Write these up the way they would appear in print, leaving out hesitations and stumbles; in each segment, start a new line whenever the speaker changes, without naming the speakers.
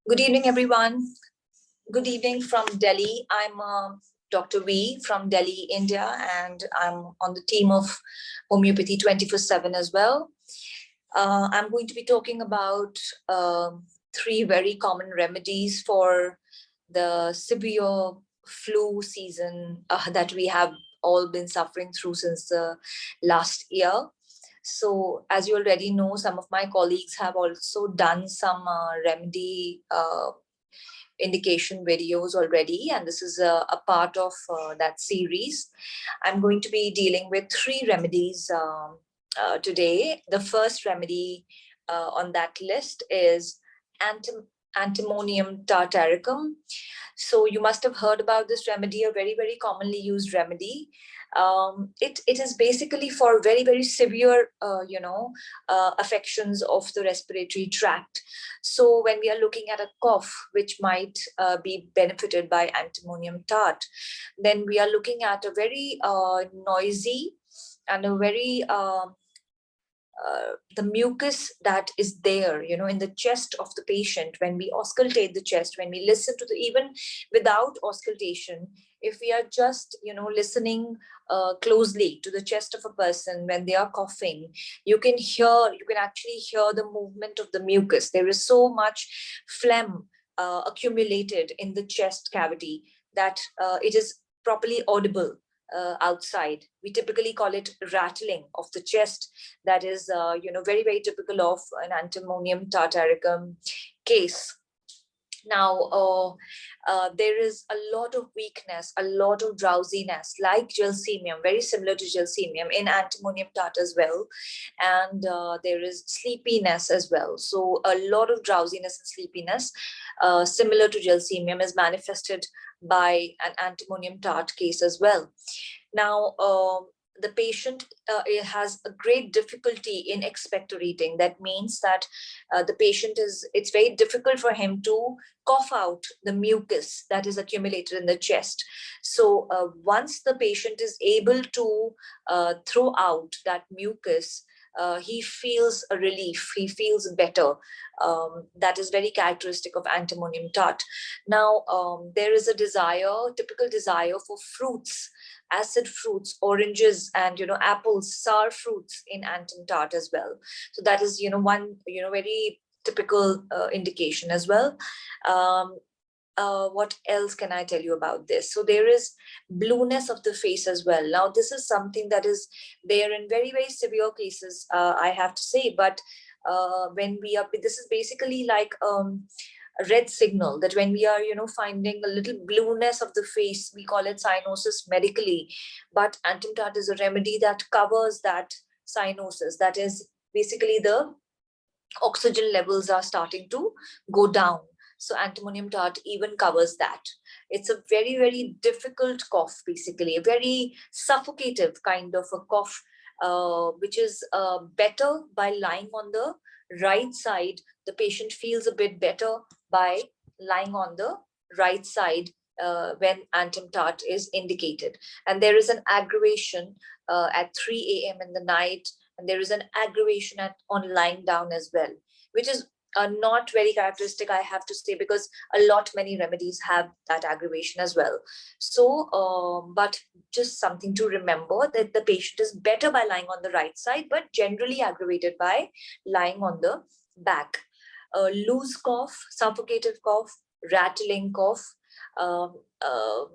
Good evening, everyone. Good evening from Delhi. I'm Dr. V from Delhi, India, and I'm on the team of Homeopathy 24/7 as well. I'm going to be talking about three very common remedies for the severe flu season that we have all been suffering through since the last year. So, as you already know, some of my colleagues have also done some remedy indication videos already, and this is a part of that series. I'm going to be dealing with three remedies today. The first remedy on that list is antimonium tartaricum. So you must have heard about this remedy, a very, very commonly used remedy. It is basically for very, very severe, affections of the respiratory tract. So when we are looking at a cough, which might be benefited by antimonium tart, then we are looking at a very noisy and a very the mucus that is there, in the chest of the patient. When we auscultate the chest, when we listen to even without auscultation, if we are just, listening closely to the chest of a person when they are coughing, you can actually hear the movement of the mucus. There is so much phlegm accumulated in the chest cavity that it is properly audible outside. We typically call it rattling of the chest. That is, very, very typical of an antimonium tartaricum case. Now, there is a lot of weakness, a lot of drowsiness, like gelsemium, very similar to gelsemium in antimonium tart as well. And there is sleepiness as well. So a lot of drowsiness and sleepiness, similar to gelsemium, is manifested by an antimonium tart case as well. Now, the patient has a great difficulty in expectorating. That means that it's very difficult for him to cough out the mucus that is accumulated in the chest. So once the patient is able to throw out that mucus, he feels a relief, he feels better. That is very characteristic of antimonium tart. Now, there is a typical desire for fruits, acid fruits, oranges, and apples, sour fruits in antim tart as well. So that is one very typical indication as well. What else can I tell you about this? So there is blueness of the face as well. Now, this is something that is there in very, very severe cases, I have to say. But this is basically like a red signal that when we are, finding a little blueness of the face, we call it cyanosis medically. But antim tart is a remedy that covers that cyanosis. That is basically the oxygen levels are starting to go down. So antimonium tart even covers that. It's a very, very difficult cough, basically, a very suffocative kind of a cough, which is better by lying on the right side. The patient feels a bit better by lying on the right side when antim tart is indicated. And there is an aggravation at 3 a.m. in the night, and there is an aggravation on lying down as well, which is not very characteristic, I have to say, because many remedies have that aggravation as well. So, but just something to remember, that the patient is better by lying on the right side, but generally aggravated by lying on the back. Loose cough, suffocative cough, rattling cough. Um, um,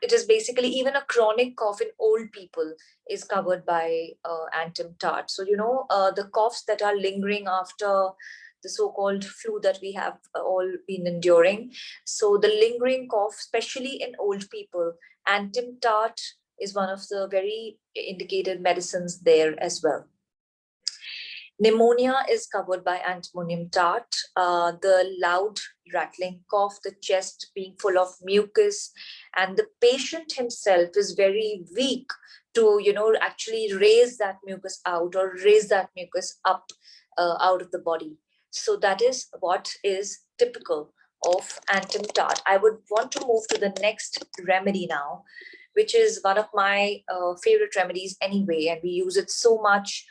it is basically even a chronic cough in old people is covered by antim tart. So, the coughs that are lingering after the so-called flu that we have all been enduring. So the lingering cough, especially in old people, antim tart is one of the very indicated medicines there as well. Pneumonia is covered by antimonium tart. The loud rattling cough, the chest being full of mucus, and the patient himself is very weak to, actually raise that mucus out or raise that mucus up out of the body. So that is what is typical of antim tart. I would want to move to the next remedy now, which is one of my favorite remedies anyway, and we use it so much.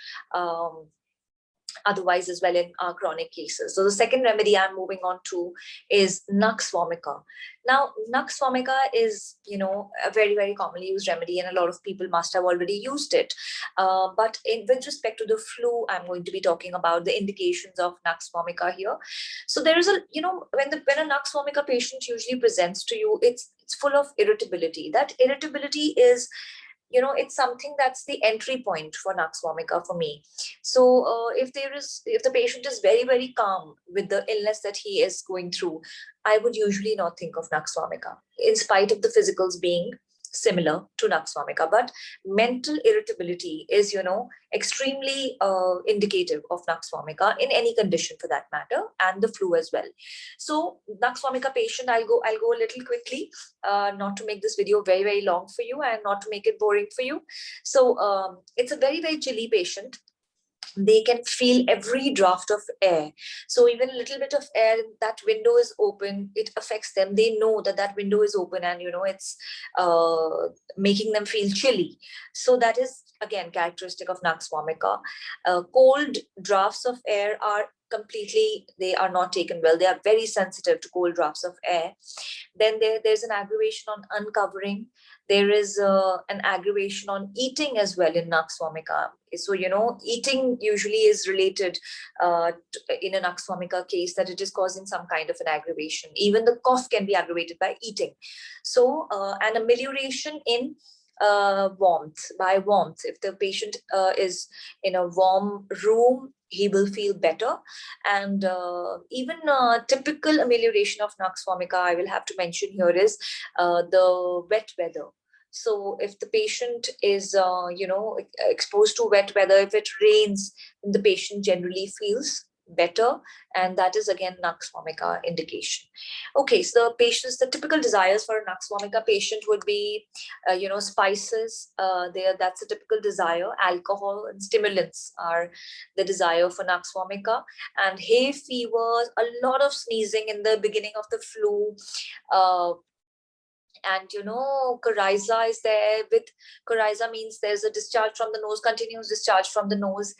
otherwise as well in our chronic cases. So the second remedy I'm moving on to is Nux vomica. Now, Nux vomica is, a very, very commonly used remedy, and a lot of people must have already used it. But with respect to the flu, I'm going to be talking about the indications of Nux vomica here. So there is when a Nux vomica patient usually presents to you, it's full of irritability. That irritability is, it's something that's the entry point for Nux vomica for me. So if the patient is very, very calm with the illness that he is going through, I would usually not think of Nux vomica, in spite of the physicals being similar to Nux vomica. But mental irritability is, extremely indicative of Nux vomica in any condition for that matter, and the flu as well. So Nux vomica patient, I'll go a little quickly, not to make this video very, very long for you and not to make it boring for you. So it's a very, very chilly patient. They can feel every draft of air. So even a little bit of air, that window is open, it affects them. They know that that window is open, and it's making them feel chilly. So that is again characteristic of Nux vomica. Cold drafts of air are completely, they are not taken well. They are very sensitive to cold drafts of air. Then there's an aggravation on uncovering. There is an aggravation on eating as well in Nux vomica. So, eating usually is related in a Nux vomica case, that it is causing some kind of an aggravation. Even the cough can be aggravated by eating. So, an amelioration in warmth, by warmth. If the patient is in a warm room, he will feel better. And even typical amelioration of Nux vomica, I will have to mention here, is the wet weather. So if the patient is, exposed to wet weather, if it rains, the patient generally feels better, and that is again Nux vomica indication. Okay, so the typical desires for a Nux vomica patient would be, spices. That's a typical desire. Alcohol and stimulants are the desire for Nux vomica, and hay fever, a lot of sneezing in the beginning of the flu. And coryza is there. With coryza means there's a discharge from the nose, continuous discharge from the nose,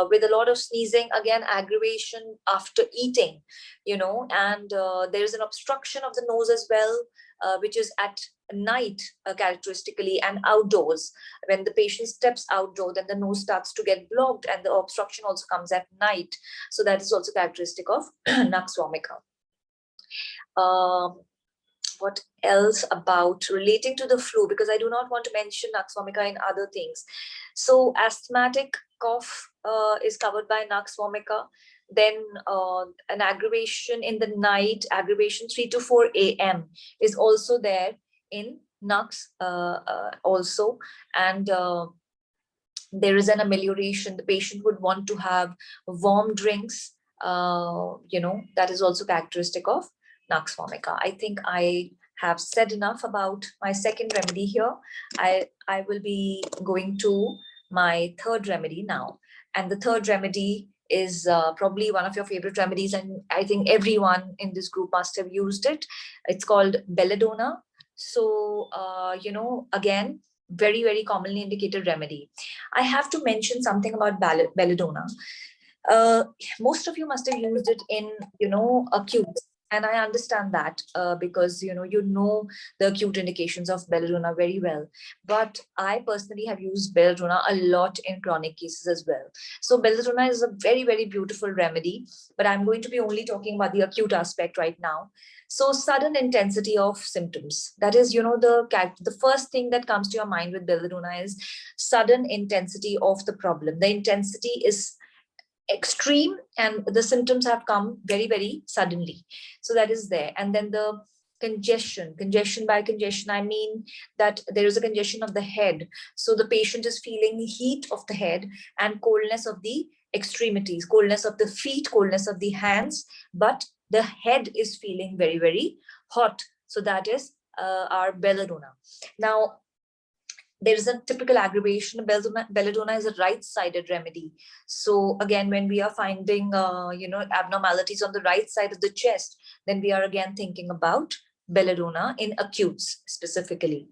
with a lot of sneezing, again aggravation after eating, and there's an obstruction of the nose as well, which is at night, characteristically, and outdoors. When the patient steps outdoor, then the nose starts to get blocked, and the obstruction also comes at night. So that is also characteristic of Nux vomica. What else about relating to the flu, because I do not want to mention Nux vomica in other things. So asthmatic cough is covered by Nux vomica. Then an aggravation in the night, aggravation 3 to 4 a.m. is also there in Nux also. And there is an amelioration. The patient would want to have warm drinks, that is also characteristic of Nux vomica. I think I have said enough about my second remedy here. I will be going to my third remedy now. And the third remedy is probably one of your favorite remedies, and I think everyone in this group must have used it. It's called belladonna. So, again, very, very commonly indicated remedy. I have to mention something about belladonna. Most of you must have used it in, acute. And I understand that because, the acute indications of belladonna very well. But I personally have used belladonna a lot in chronic cases as well. So belladonna is a very, very beautiful remedy, but I'm going to be only talking about the acute aspect right now. So sudden intensity of symptoms. That is, the first thing that comes to your mind with belladonna is sudden intensity of the problem. The intensity is extreme and the symptoms have come very, very suddenly. So that is there. And then the congestion. By congestion, I mean that there is a congestion of the head. So the patient is feeling heat of the head and coldness of the extremities, coldness of the feet, coldness of the hands, but the head is feeling very, very hot. So that is our belladonna. Now, there is a typical aggravation. Belladonna is a right-sided remedy. So again, when we are finding, abnormalities on the right side of the chest, then we are again thinking about belladonna in acutes specifically.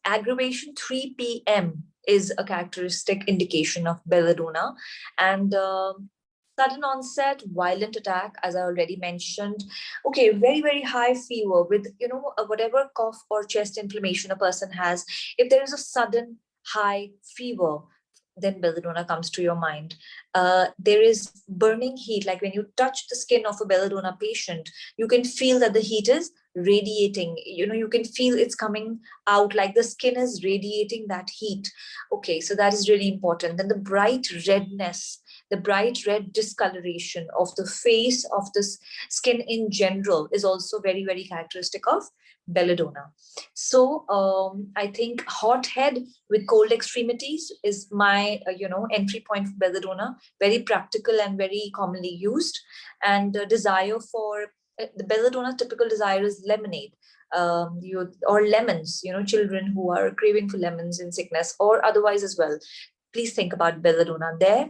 Aggravation 3 p.m. is a characteristic indication of belladonna. And sudden onset, violent attack, as I already mentioned. Okay, very, very high fever with, whatever cough or chest inflammation a person has. If there is a sudden high fever, then belladonna comes to your mind. There is burning heat, like when you touch the skin of a belladonna patient, you can feel that the heat is radiating. You can feel it's coming out, like the skin is radiating that heat. Okay, so that is really important. Then the bright redness, the bright red discoloration of the face, of the skin in general, is also very, very characteristic of belladonna. So I think hot head with cold extremities is my entry point for belladonna. Very practical and very commonly used. And desire for the belladonna, typical desire is lemonade. Or lemons, children who are craving for lemons in sickness or otherwise as well. Please think about belladonna there.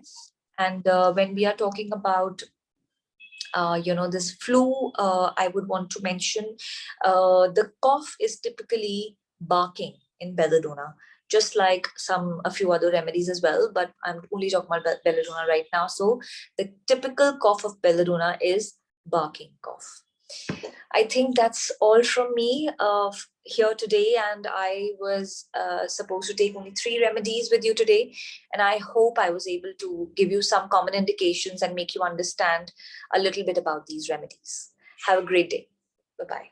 And when we are talking about this flu, I would want to mention the cough is typically barking in belladonna, just like a few other remedies as well. But I'm only talking about belladonna right now. So the typical cough of belladonna is barking cough. I think that's all from me here today. And I was supposed to take only 3 remedies with you today. And I hope I was able to give you some common indications and make you understand a little bit about these remedies. Have a great day. Bye bye.